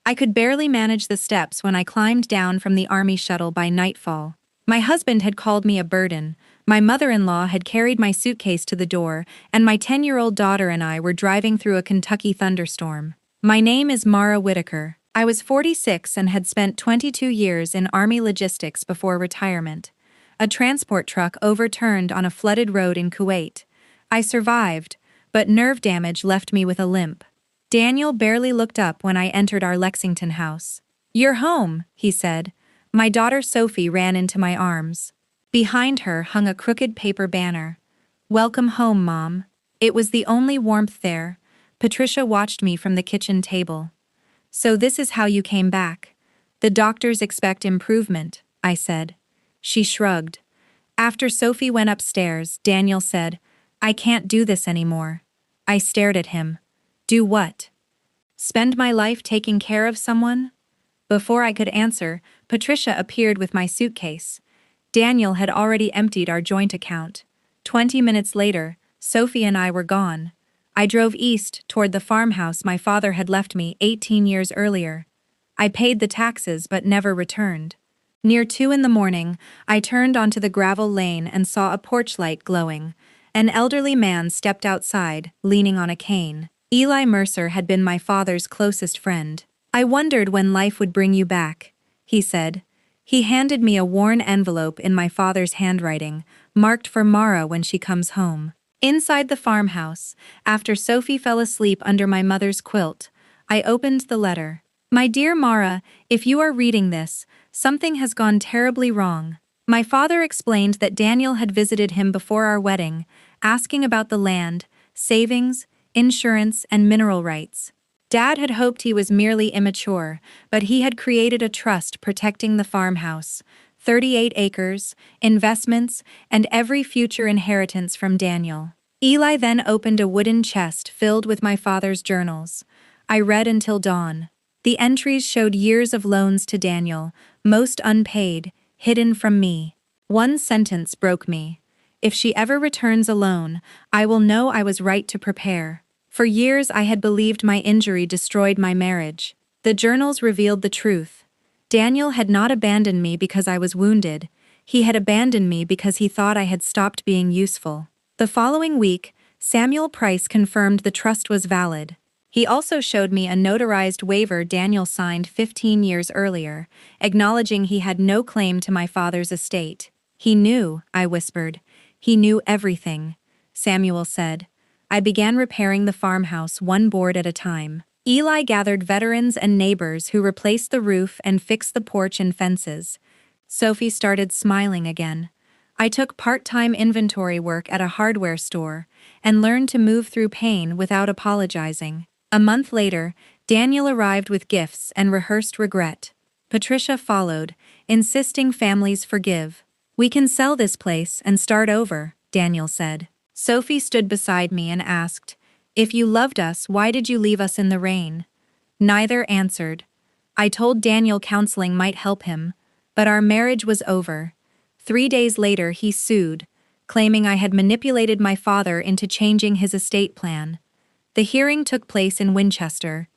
I could barely manage the steps when I climbed down from the army shuttle by nightfall. My husband had called me a burden, my mother-in-law had carried my suitcase to the door, and my 10-year-old daughter and I were driving through a Kentucky thunderstorm. My name is Mara Whitaker. I was 46 and had spent 22 years in Army logistics before retirement. A transport truck overturned on a flooded road in Kuwait. I survived, but nerve damage left me with a limp. Daniel barely looked up when I entered our Lexington house. "You're home," he said. My daughter Sophie ran into my arms. Behind her hung a crooked paper banner. "Welcome home, Mom." It was the only warmth there. Patricia watched me from the kitchen table. "So this is how you came back. The doctors expect improvement," I said. She shrugged. After Sophie went upstairs, Daniel said, "I can't do this anymore." I stared at him. "Do what? Spend my life taking care of someone?" Before I could answer, Patricia appeared with my suitcase. Daniel had already emptied our joint account. 20 minutes later, Sophie and I were gone. I drove east toward the farmhouse my father had left me 18 years earlier. I paid the taxes but never returned. Near 2 in the morning, I turned onto the gravel lane and saw a porch light glowing. An elderly man stepped outside, leaning on a cane. Eli Mercer had been my father's closest friend. "I wondered when life would bring you back," he said. He handed me a worn envelope in my father's handwriting, marked for Mara when she comes home. Inside the farmhouse, after Sophie fell asleep under my mother's quilt, I opened the letter. "My dear Mara, if you are reading this, something has gone terribly wrong." My father explained that Daniel had visited him before our wedding, asking about the land, savings, insurance, and mineral rights. Dad had hoped he was merely immature, but he had created a trust protecting the farmhouse, 38 acres, investments, and every future inheritance from Daniel. Eli then opened a wooden chest filled with my father's journals. I read until dawn. The entries showed years of loans to Daniel, most unpaid, hidden from me. One sentence broke me. "If she ever returns alone, I will know I was right to prepare." For years I had believed my injury destroyed my marriage. The journals revealed the truth. Daniel had not abandoned me because I was wounded. He had abandoned me because he thought I had stopped being useful. The following week, Samuel Price confirmed the trust was valid. He also showed me a notarized waiver Daniel signed 15 years earlier, acknowledging he had no claim to my father's estate. "He knew," I whispered. "He knew everything," Samuel said. I began repairing the farmhouse one board at a time. Eli gathered veterans and neighbors who replaced the roof and fixed the porch and fences. Sophie started smiling again. I took part-time inventory work at a hardware store and learned to move through pain without apologizing. A month later, Daniel arrived with gifts and rehearsed regret. Patricia followed, insisting families forgive. "We can sell this place and start over," Daniel said. Sophie stood beside me and asked, "If you loved us, why did you leave us in the rain?" Neither answered. I told Daniel counseling might help him, but our marriage was over. 3 days later he sued, claiming I had manipulated my father into changing his estate plan. The hearing took place in Winchester.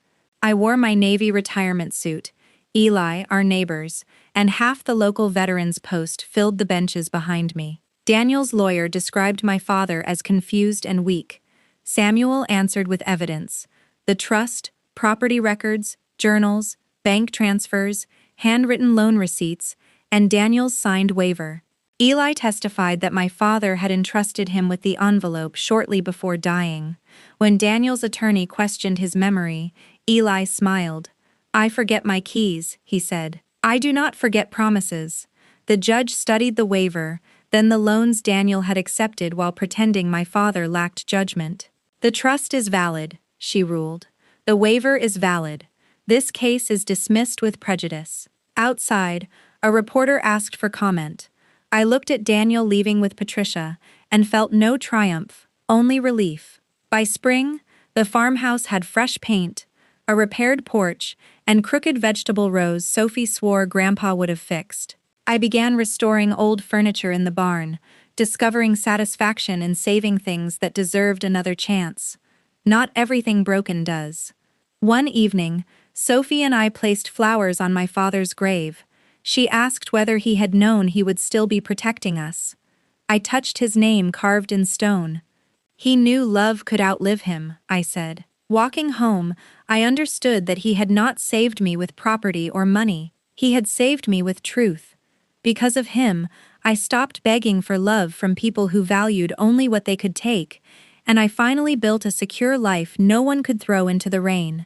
I wore my Navy retirement suit. Eli, our neighbors, and half the local veterans post filled the benches behind me. Daniel's lawyer described my father as confused and weak. Samuel answered with evidence: the trust, property records, journals, bank transfers, handwritten loan receipts, and Daniel's signed waiver. Eli testified that my father had entrusted him with the envelope shortly before dying. When Daniel's attorney questioned his memory, Eli smiled. "I forget my keys," he said. "I do not forget promises." The judge studied the waiver, then the loans Daniel had accepted while pretending my father lacked judgment. "The trust is valid," she ruled. "The waiver is valid. This case is dismissed with prejudice." Outside, a reporter asked for comment. I looked at Daniel leaving with Patricia and felt no triumph, only relief. By spring, the farmhouse had fresh paint, a repaired porch, and crooked vegetable rows Sophie swore Grandpa would have fixed. I began restoring old furniture in the barn, discovering satisfaction in saving things that deserved another chance. Not everything broken does. One evening, Sophie and I placed flowers on my father's grave. She asked whether he had known he would still be protecting us. I touched his name carved in stone. He knew love could outlive him, I said. Walking home, I understood that he had not saved me with property or money. He had saved me with truth. Because of him, I stopped begging for love from people who valued only what they could take, and I finally built a secure life no one could throw into the rain.